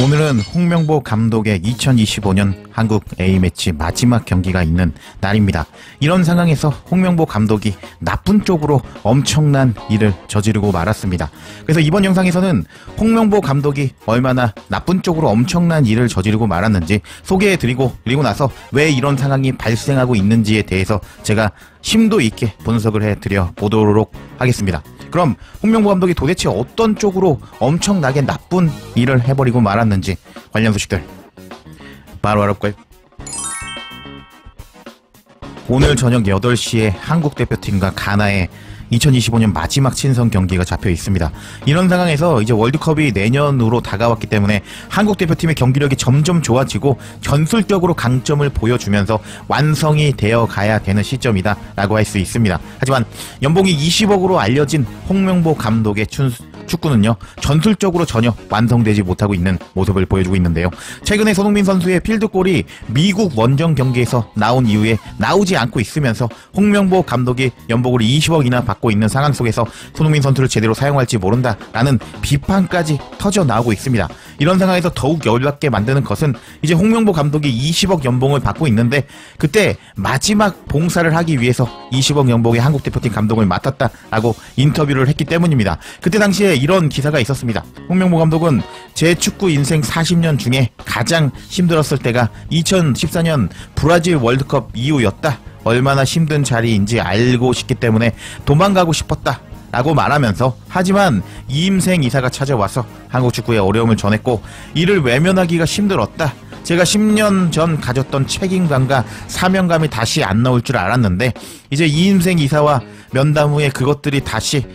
오늘은 홍명보 감독의 2025년 한국 A매치 마지막 경기가 있는 날입니다. 이런 상황에서 홍명보 감독이 나쁜 쪽으로 엄청난 일을 저지르고 말았습니다. 그래서 이번 영상에서는 홍명보 감독이 얼마나 나쁜 쪽으로 엄청난 일을 저지르고 말았는지 소개해드리고, 그리고 나서 왜 이런 상황이 발생하고 있는지에 대해서 제가 심도 있게 분석을 해드려 보도록 하겠습니다. 그럼 홍명보 감독이 도대체 어떤 쪽으로 엄청나게 나쁜 일을 해버리고 말았는지 관련 소식들 바로 알아볼까요? 오늘 저녁 8시에 한국 대표팀과 가나의 2025년 마지막 친선 경기가 잡혀 있습니다. 이런 상황에서 이제 월드컵이 내년으로 다가왔기 때문에 한국 대표팀의 경기력이 점점 좋아지고 전술적으로 강점을 보여주면서 완성이 되어 가야 되는 시점이다 라고 할 수 있습니다. 하지만 연봉이 20억으로 알려진 홍명보 감독의 축구는요, 전술적으로 전혀 완성되지 못하고 있는 모습을 보여주고 있는데요. 최근에 손흥민 선수의 필드골이 미국 원정 경기에서 나온 이후에 나오지 않고 있으면서 홍명보 감독이 연봉을 20억이나 받고 있는 상황 속에서 손흥민 선수를 제대로 사용할지 모른다라는 비판까지 터져 나오고 있습니다. 이런 상황에서 더욱 열받게 만드는 것은 이제 홍명보 감독이 20억 연봉을 받고 있는데 그때 마지막 봉사를 하기 위해서 20억 연봉의 한국 대표팀 감독을 맡았다라고 인터뷰를 했기 때문입니다. 그때 당시에 이런 기사가 있었습니다. 홍명보 감독은 제 축구 인생 40년 중에 가장 힘들었을 때가 2014년 브라질 월드컵 이후였다. 얼마나 힘든 자리인지 알고 싶기 때문에 도망가고 싶었다 라고 말하면서, 하지만 이임생 이사가 찾아와서 한국 축구의 어려움을 전했고 이를 외면하기가 힘들었다. 제가 10년 전 가졌던 책임감과 사명감이 다시 안 나올 줄 알았는데 이제 이임생 이사와 면담 후에 그것들이 다시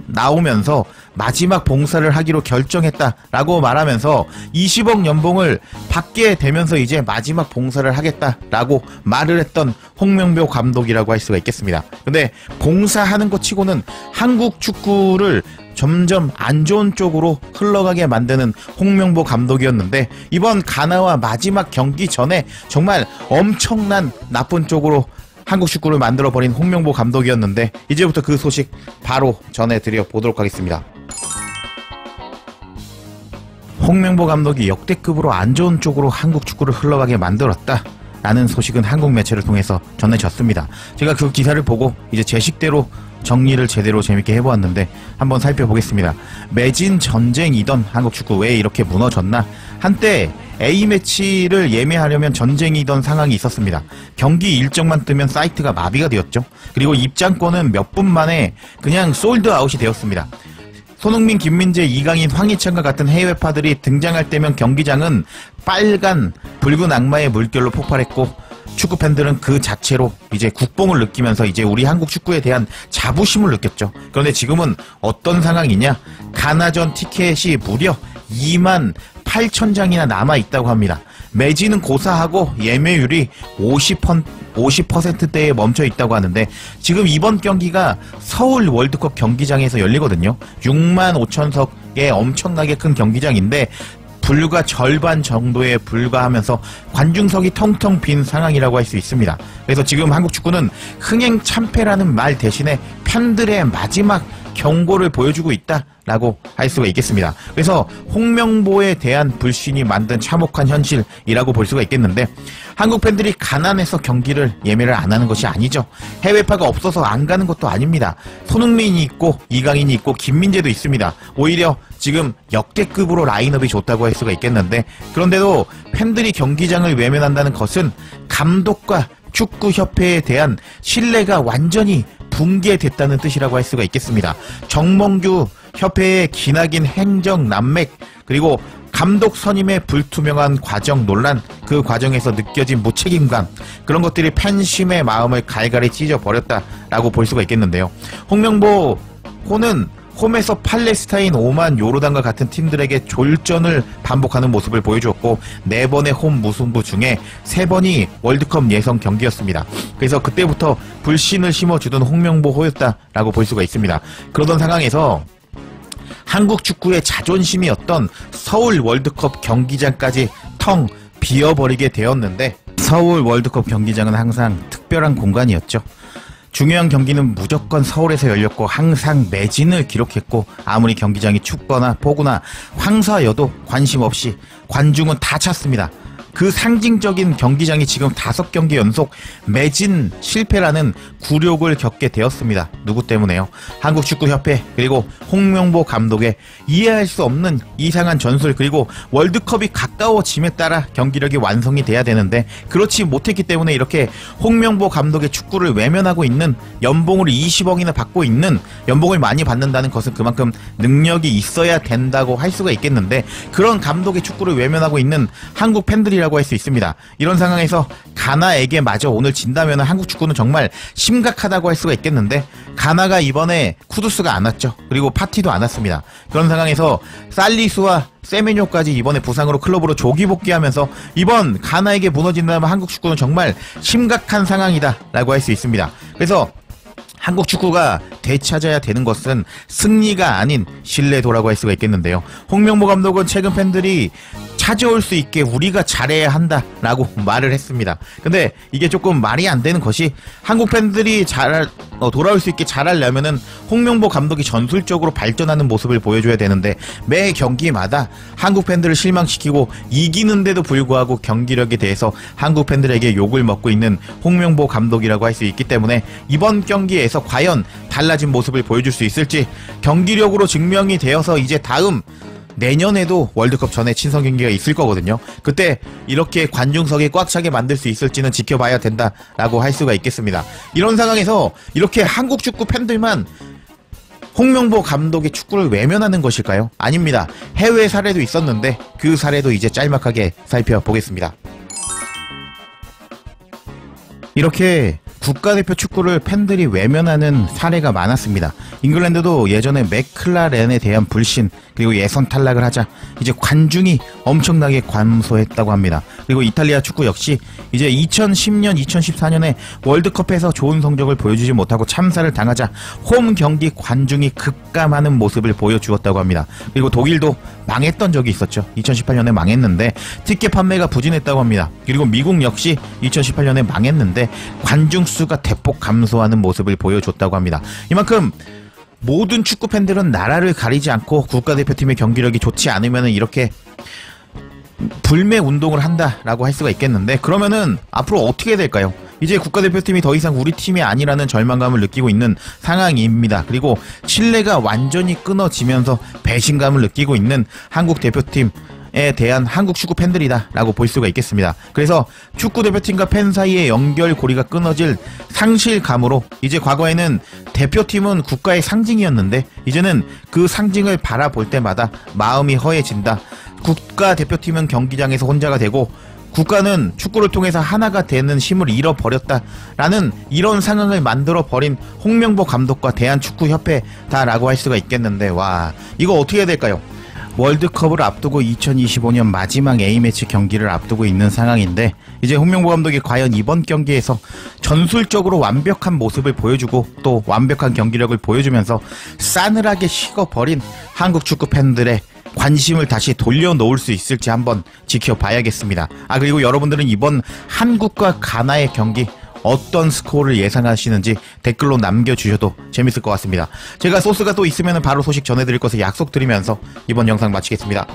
나오면서 마지막 봉사를 하기로 결정했다라고 말하면서 20억 연봉을 받게 되면서 이제 마지막 봉사를 하겠다라고 말을 했던 홍명보 감독이라고 할 수가 있겠습니다. 근데 봉사하는 것 치고는 한국 축구를 점점 안 좋은 쪽으로 흘러가게 만드는 홍명보 감독이었는데, 이번 가나와 마지막 경기 전에 정말 엄청난 나쁜 쪽으로 한국 축구를 만들어버린 홍명보 감독이었는데, 이제부터 그 소식 바로 전해드려 보도록 하겠습니다. 홍명보 감독이 역대급으로 안 좋은 쪽으로 한국 축구를 흘러가게 만들었다 라는 소식은 한국 매체를 통해서 전해졌습니다. 제가 그 기사를 보고 이제 제 식대로 정리를 제대로 재밌게 해보았는데 한번 살펴보겠습니다. 매진 전쟁이던 한국 축구 왜 이렇게 무너졌나? 한때 A매치를 예매하려면 전쟁이던 상황이 있었습니다. 경기 일정만 뜨면 사이트가 마비가 되었죠. 그리고 입장권은 몇 분 만에 그냥 솔드아웃이 되었습니다. 손흥민, 김민재, 이강인, 황희찬과 같은 해외파들이 등장할 때면 경기장은 빨간 붉은 악마의 물결로 폭발했고 축구 팬들은 그 자체로 이제 국뽕을 느끼면서 이제 우리 한국 축구에 대한 자부심을 느꼈죠. 그런데 지금은 어떤 상황이냐? 가나전 티켓이 무려 2만 8천 장이나 남아있다고 합니다. 매진은 고사하고 예매율이 50%대에 멈춰있다고 하는데, 지금 이번 경기가 서울 월드컵 경기장에서 열리거든요. 6만 5천석의 엄청나게 큰 경기장인데 불과 절반 정도에 불과하면서 관중석이 텅텅 빈 상황이라고 할 수 있습니다. 그래서 지금 한국 축구는 흥행참패라는 말 대신에 팬들의 마지막 경고를 보여주고 있다라고 할 수가 있겠습니다. 그래서 홍명보에 대한 불신이 만든 참혹한 현실이라고 볼 수가 있겠는데, 한국 팬들이 가난해서 경기를 예매를 안 하는 것이 아니죠. 해외파가 없어서 안 가는 것도 아닙니다. 손흥민이 있고 이강인이 있고 김민재도 있습니다. 오히려 지금 역대급으로 라인업이 좋다고 할 수가 있겠는데, 그런데도 팬들이 경기장을 외면한다는 것은 감독과 축구협회에 대한 신뢰가 완전히 붕괴됐다는 뜻이라고 할 수가 있겠습니다. 정몽규 협회의 기나긴 행정 난맥, 그리고 감독 선임의 불투명한 과정 논란, 그 과정에서 느껴진 무책임감, 그런 것들이 팬심의 마음을 갈갈이 찢어버렸다라고 볼 수가 있겠는데요. 홍명보호는 홈에서 팔레스타인, 오만, 요르단과 같은 팀들에게 졸전을 반복하는 모습을 보여주었고 4번의 홈 무승부 중에 3번이 월드컵 예선 경기였습니다. 그래서 그때부터 불신을 심어주던 홍명보호였다라고 볼 수가 있습니다. 그러던 상황에서 한국 축구의 자존심이었던 서울 월드컵 경기장까지 텅 비어버리게 되었는데, 서울 월드컵 경기장은 항상 특별한 공간이었죠. 중요한 경기는 무조건 서울에서 열렸고 항상 매진을 기록했고 아무리 경기장이 춥거나 폭우나 황사여도 관심 없이 관중은 다 찼습니다. 그 상징적인 경기장이 지금 5경기 연속 매진 실패라는 굴욕을 겪게 되었습니다. 누구 때문에요? 한국축구협회 그리고 홍명보 감독의 이해할 수 없는 이상한 전술, 그리고 월드컵이 가까워짐에 따라 경기력이 완성이 돼야 되는데 그렇지 못했기 때문에 이렇게 홍명보 감독의 축구를 외면하고 있는, 연봉을 20억이나 받고 있는, 연봉을 많이 받는다는 것은 그만큼 능력이 있어야 된다고 할 수가 있겠는데 그런 감독의 축구를 외면하고 있는 한국 팬들이 라고 할 수 있습니다. 이런 상황에서 가나에게 마저 오늘 진다면 한국 축구는 정말 심각하다고 할 수가 있겠는데 가나가 이번에 쿠두스가 안 왔죠. 그리고 파티도 안 왔습니다. 그런 상황에서 살리수와 세메뇨까지 이번에 부상으로 클럽으로 조기 복귀하면서 이번 가나에게 무너진다면 한국 축구는 정말 심각한 상황이다 라고 할 수 있습니다. 그래서 한국 축구가 되찾아야 되는 것은 승리가 아닌 신뢰도라고 할 수가 있겠는데요. 홍명보 감독은 최근 팬들이 찾아올 수 있게 우리가 잘해야 한다라고 말을 했습니다. 근데 이게 조금 말이 안 되는 것이, 한국 팬들이 돌아올 수 있게 잘하려면은 홍명보 감독이 전술적으로 발전하는 모습을 보여줘야 되는데 매 경기마다 한국 팬들을 실망시키고 이기는데도 불구하고 경기력에 대해서 한국 팬들에게 욕을 먹고 있는 홍명보 감독이라고 할 수 있기 때문에 이번 경기에서 과연 달라진 모습을 보여줄 수 있을지, 경기력으로 증명이 되어서 이제 다음 내년에도 월드컵 전에 친선 경기가 있을 거거든요. 그때 이렇게 관중석에 꽉 차게 만들 수 있을지는 지켜봐야 된다라고 할 수가 있겠습니다. 이런 상황에서 이렇게 한국 축구 팬들만 홍명보 감독의 축구를 외면하는 것일까요? 아닙니다. 해외 사례도 있었는데 그 사례도 이제 짤막하게 살펴보겠습니다. 이렇게 국가대표 축구를 팬들이 외면하는 사례가 많았습니다. 잉글랜드도 예전에 맥클라렌에 대한 불신, 그리고 예선 탈락을 하자 이제 관중이 엄청나게 감소했다고 합니다. 그리고 이탈리아 축구 역시 이제 2010년, 2014년에 월드컵에서 좋은 성적을 보여주지 못하고 참사를 당하자 홈 경기 관중이 급감하는 모습을 보여주었다고 합니다. 그리고 독일도 망했던 적이 있었죠. 2018년에 망했는데 티켓 판매가 부진했다고 합니다. 그리고 미국 역시 2018년에 망했는데 관중 수가 대폭 감소하는 모습을 보여줬다고 합니다. 이만큼 모든 축구 팬들은 나라를 가리지 않고 국가대표팀의 경기력이 좋지 않으면 이렇게 불매 운동을 한다라고 할 수가 있겠는데, 그러면은 앞으로 어떻게 될까요? 이제 국가대표팀이 더 이상 우리 팀이 아니라는 절망감을 느끼고 있는 상황입니다. 그리고 신뢰가 완전히 끊어지면서 배신감을 느끼고 있는 한국 대표팀에 대한 한국 축구 팬들이다 라고 볼 수가 있겠습니다. 그래서 축구 대표팀과 팬 사이의 연결고리가 끊어질 상실감으로 이제 과거에는 대표팀은 국가의 상징이었는데 이제는 그 상징을 바라볼 때마다 마음이 허해진다. 국가대표팀은 경기장에서 혼자가 되고 국가는 축구를 통해서 하나가 되는 힘을 잃어버렸다라는 이런 상황을 만들어버린 홍명보 감독과 대한축구협회다라고 할 수가 있겠는데, 와, 이거 어떻게 해야 될까요? 월드컵을 앞두고 2025년 마지막 A매치 경기를 앞두고 있는 상황인데 이제 홍명보 감독이 과연 이번 경기에서 전술적으로 완벽한 모습을 보여주고 또 완벽한 경기력을 보여주면서 싸늘하게 식어버린 한국 축구 팬들의 관심을 다시 돌려놓을 수 있을지 한번 지켜봐야겠습니다. 그리고 여러분들은 이번 한국과 가나의 경기 어떤 스코어를 예상하시는지 댓글로 남겨주셔도 재밌을 것 같습니다. 제가 소스가 또 있으면 바로 소식 전해드릴 것을 약속드리면서 이번 영상 마치겠습니다.